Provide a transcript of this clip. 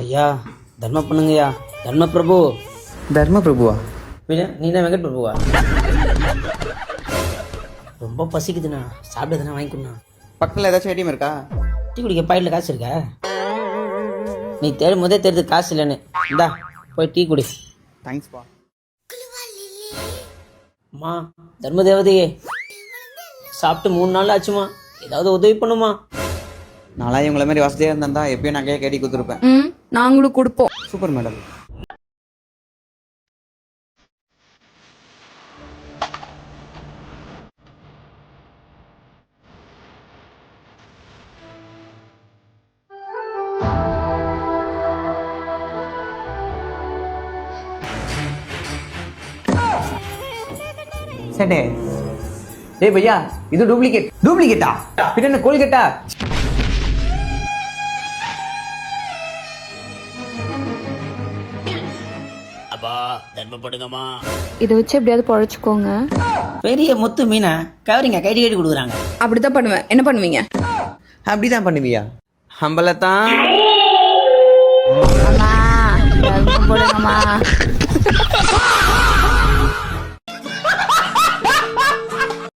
ஐயா தர்மம் பண்ணுங்கய்யா. தர்ம பிரபு. தர்ம பிரபுவா? நீ தான் வெங்கட் பிரபுவா? ரொம்ப பசிக்குதுண்ணா, சாப்பிடுதுண்ணா, வாங்கிக்கணுண்ணா. பக்கத்தில் ஏதாச்சும் ஏடிஎம் இருக்கா? டீ குடிக்க பாக்கெட்டில் காசு இருக்கா? நீ தேடும் போதே தெரியுது காசு இல்லைன்னு. இந்தா போய் டீ குடி. தேங்க்ஸ்ப்பா. அம்மா தர்ம தேவதையே, சாப்பிட்டு 3 நாள் ஆச்சுமா, ஏதாவது உதவி பண்ணுமா? நாளாக இவங்கள மாதிரி வசதியாக இருந்தா எப்பயும் நகையை கேட்டி கொடுத்துருப்பேன். நாங்களும் கொடுப்போம். Super madam. சட்டே டேய் பையா, இது டூப்ளிகேட்டா? பின்ன என்ன கோல்கேட்டா? அப்பா தர்மம் பண்ணுங்கம்மா. இதை வச்சு எப்படியாவது பொழைச்சுக்கோங்க. பெரிய முத்து மீனா கவரிங்க கைடி கைடி கொடுக்குறாங்க. அப்படித்தான் பண்ணுவேன். என்ன பண்ணுவீங்க? அப்படிதான் பண்ணுவியா? அம்பலத்தான் போடுங்கம்மா.